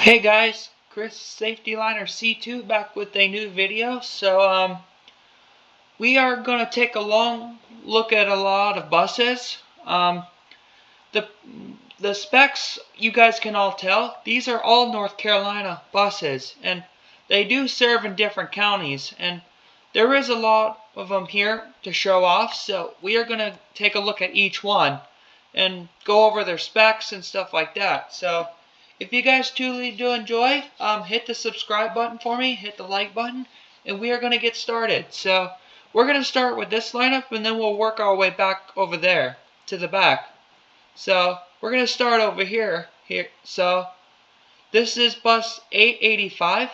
Hey guys, Chris Safety Liner C2 back with a new video. So we are going to take a long look at a lot of buses. The the specs, you guys can all tell, these are all North Carolina buses, and they do serve in different counties, and there is a lot of them here to show off. So we are going to take a look at each one and go over their specs and stuff like that. So if you guys truly do enjoy, hit the subscribe button for me, hit the like button, and we are going to get started. So we're going to start with this lineup, and then we'll work our way back over there to the back. So we're going to start over here. So this is bus 885.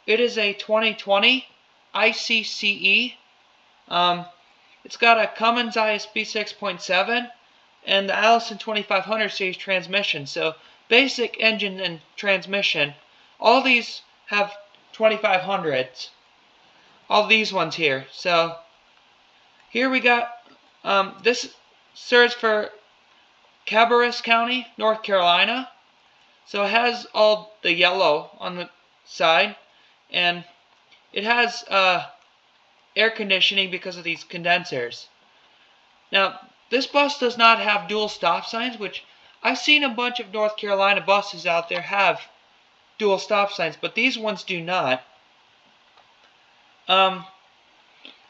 It is a 2020 ICCE. It's got a Cummins ISB 6.7 and the Allison 2500 series transmission. So basic engine and transmission. All these have 2500s. All these ones here. So here we got this serves for Cabarrus County, North Carolina. So it has all the yellow on the side, and it has air conditioning because of these condensers. Now, this bus does not have dual stop signs, which I've seen a bunch of North Carolina buses out there have dual stop signs, but these ones do not.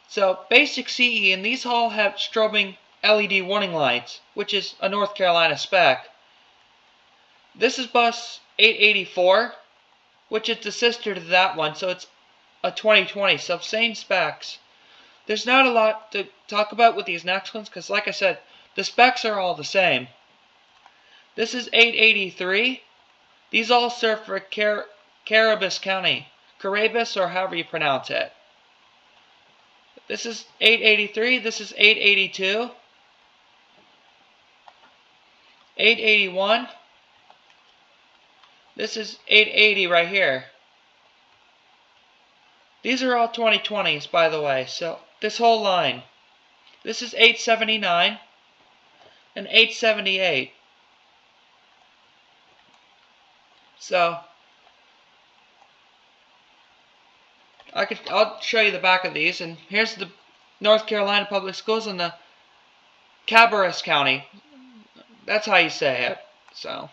So basic CE, and these all have strobing LED warning lights, which is a North Carolina spec. This is bus 884, which is the sister to that one, so it's a 2020, so same specs. There's not a lot to talk about with these next ones, because like I said, the specs are all the same. This is 883. These all serve for Cabarrus County, Carabas, or however you pronounce it. This is 883. This is 882. 881. This is 880 right here. These are all 2020s, by the way, so this whole line. This is 879 and 878. So I'll show you the back of these, and here's the North Carolina Public Schools in the Cabarrus County. That's how you say it. So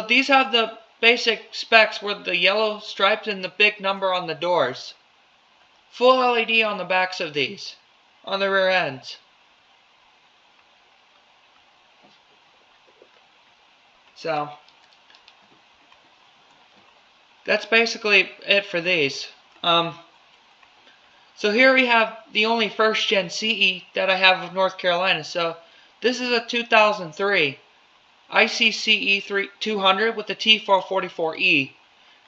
these have the basic specs with the yellow stripes and the big number on the doors. Full LED on the backs of these, on the rear ends. So that's basically it for these. So here we have the only first gen CE that I have of North Carolina. So this is a 2003 ICCE 200 with the T444E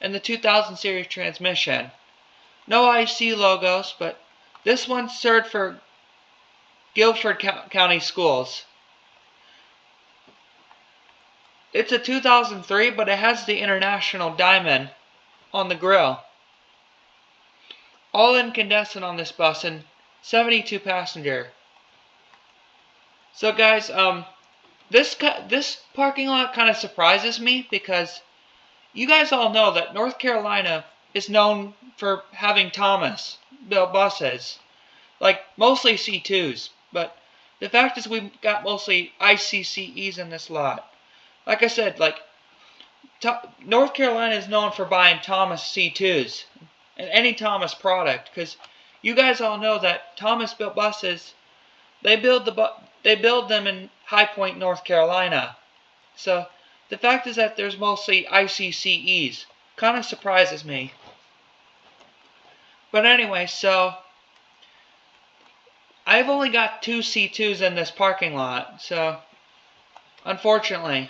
and the 2000 series transmission. No IC logos, but this one's served for Guilford County Schools. It's a 2003, but it has the International Diamond on the grille. All incandescent on this bus, and 72 passenger. So guys, this parking lot kind of surprises me, because you guys all know that North Carolina is known for having Thomas built buses, like mostly C2s, but the fact is we got mostly ICCEs in this lot. Like I said, North Carolina is known for buying Thomas C2s and any Thomas product, because you guys all know that Thomas built buses. They build them in High Point, North Carolina. So the fact is that there's mostly ICCEs. Kind of surprises me. But anyway, so I've only got 2 C2s in this parking lot, so unfortunately.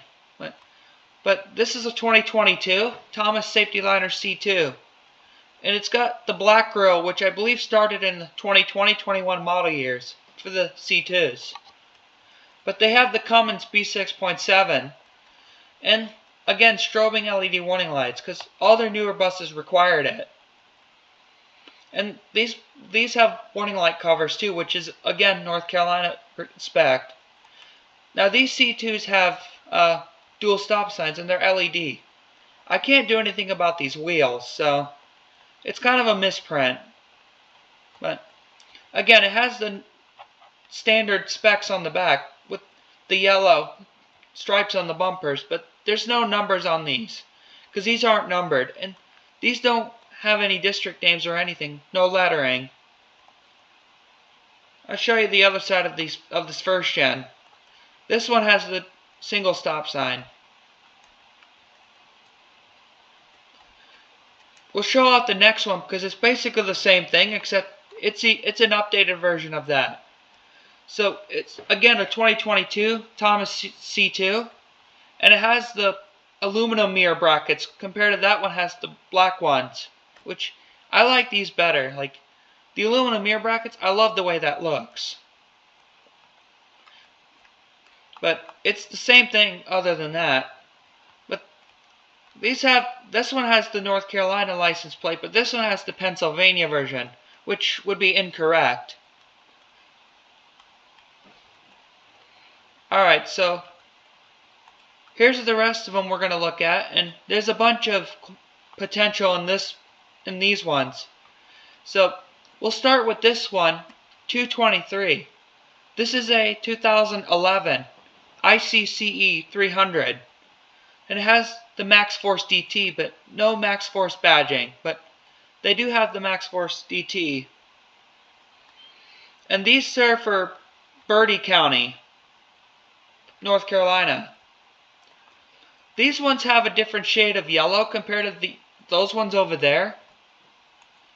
But this is a 2022 Thomas Safety Liner C2. And it's got the black grille, which I believe started in the 2020-21 model years for the C2s. But they have the Cummins B6.7. And again, strobing LED warning lights, because all their newer buses required it. And these have warning light covers too, which is again North Carolina spec. Now these C2s have dual stop signs, and they're LED. I can't do anything about these wheels, so it's kind of a misprint. But again, it has the standard specs on the back with the yellow stripes on the bumpers, but there's no numbers on these because these aren't numbered, and these don't have any district names or anything, no lettering. I'll show you the other side of this first gen. This one has the single stop sign. We'll show off the next one because it's basically the same thing, except it's an updated version of that. So it's again a 2022 Thomas C2, and it has the aluminum mirror brackets compared to that one has the black ones, which I like these better. Like the aluminum mirror brackets, I love the way that looks. But it's the same thing other than that. But this one has the North Carolina license plate, but this one has the Pennsylvania version, which would be incorrect. Alright, so here's the rest of them we're going to look at, and there's a bunch of potential in these ones. So we'll start with this one, 223. This is a 2011 ICCE 300, and it has the Max Force DT, but no Max Force badging, but they do have the Max Force DT. And these serve for Bertie County, North Carolina. These ones have a different shade of yellow compared to those ones over there.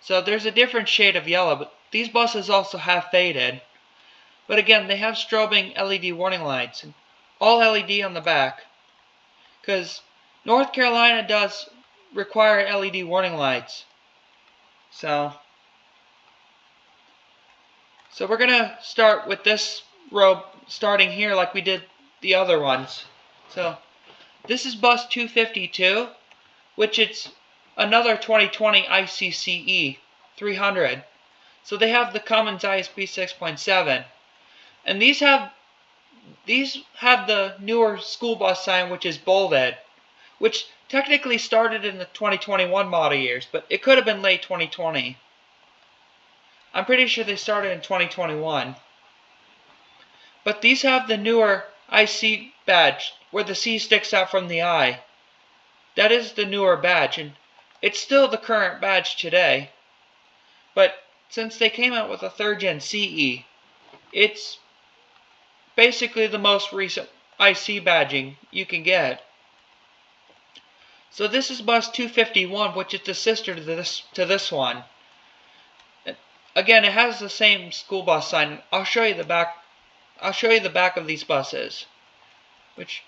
So there's a different shade of yellow, but these buses also have faded. But again, they have strobing LED warning lights, and all LED on the back. Because North Carolina does require LED warning lights. So we're going to start with this row starting here like we did the other ones. So this is bus 252, which it's another 2020 ICCE 300. So they have the Cummins ISP 6.7. And these have the newer school bus sign, which is bolded, which technically started in the 2021 model years, but it could have been late 2020. I'm pretty sure they started in 2021. But these have the newer IC badge, where the C sticks out from the I. That is the newer badge, and it's still the current badge today. But since they came out with a 3rd gen CE, it's basically the most recent IC badging you can get. So this is bus 251, which is the sister to this one. Again, it has the same school bus sign. I'll show you the back. I'll show you the back of these buses, which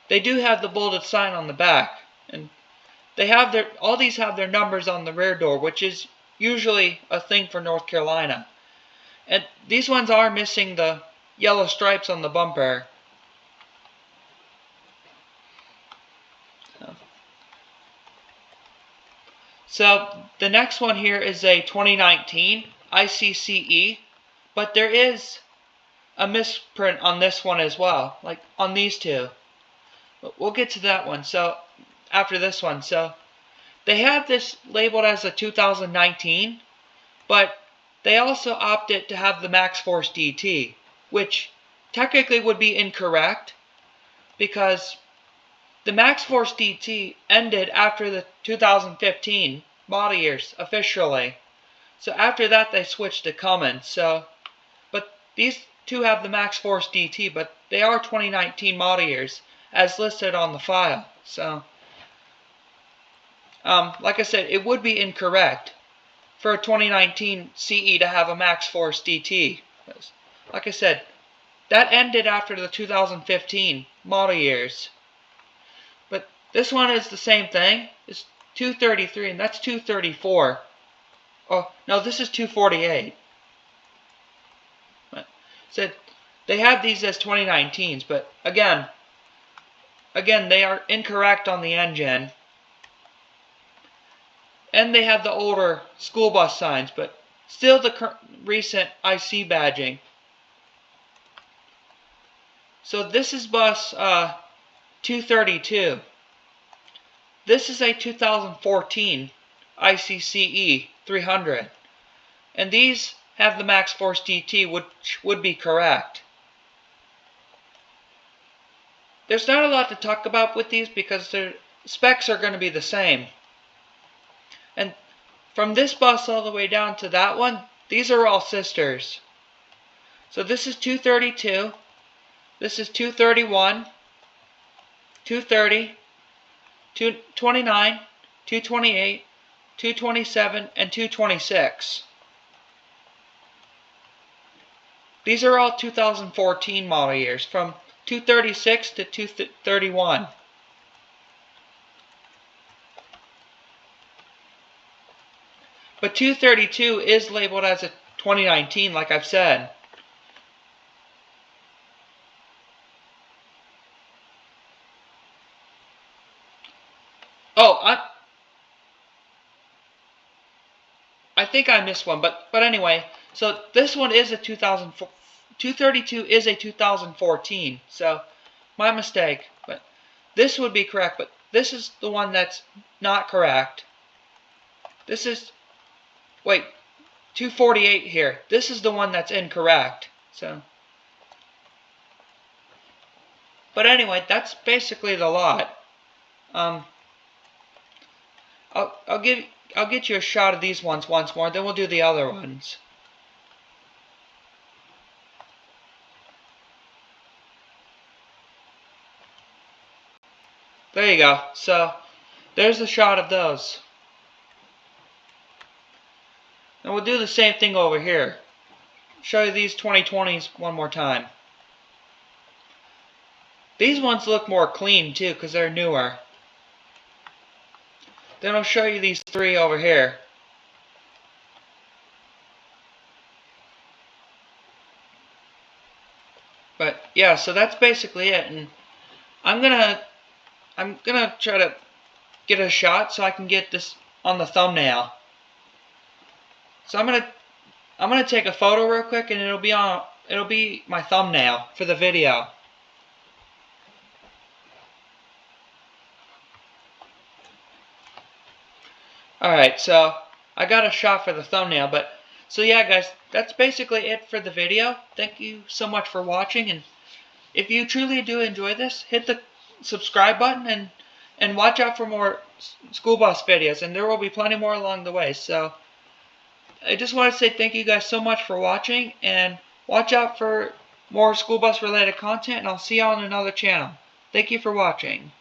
they do have the bolded sign on the back, and they have all these have their numbers on the rear door, which is usually a thing for North Carolina. And these ones are missing the yellow stripes on the bumper. So the next one here is a 2019 ICCE, but there is a misprint on this one as well, like on these two. But we'll get to that one. So after this one, so they have this labeled as a 2019, but they also opted to have the Max Force DT, which technically would be incorrect because the Max Force DT ended after the 2015 model years officially. So after that they switched to Cummins. But these two have the Max Force DT, but they are 2019 model years as listed on the file. So like I said, it would be incorrect for a 2019 CE to have a Max Force DT. Like I said, that ended after the 2015 model years. But this one is the same thing. It's 233, and that's 234. Oh, no, this is 248. So they have these as 2019s, but again, they are incorrect on the engine. And they have the older school bus signs, but still the recent IC badging. So this is bus 232. This is a 2014 ICCE 300. And these have the Max Force DT, which would be correct. There's not a lot to talk about with these because their specs are going to be the same. And from this bus all the way down to that one, these are all sisters. So this is 232, this is 231, 230, 229, 228, 227, and 226. These are all 2014 model years, from 236 to 231. But 232 is labeled as a 2019, like I've said. Oh, I think I missed one, but anyway, so this one is a 232 is a 2014, so my mistake, but this would be correct, but this is the one that's not correct. This is, wait, 248 here. This is the one that's incorrect, so. But anyway, that's basically the lot. I'll get you a shot of these ones once more, then we'll do the other ones. There you go. So, there's a shot of those. And we'll do the same thing over here. Show you these 2020s one more time. These ones look more clean too, because they're newer. Then I'll show you these three over here. But yeah, so that's basically it. And I'm gonna try to get a shot so I can get this on the thumbnail. So I'm gonna take a photo real quick, and it'll be my thumbnail for the video. Alright, so I got a shot for the thumbnail, but so yeah guys, that's basically it for the video. Thank you so much for watching, and if you truly do enjoy this, hit the subscribe button and watch out for more school bus videos, and there will be plenty more along the way. So I just want to say thank you guys so much for watching, and watch out for more school bus related content, and I'll see you on another channel. Thank you for watching.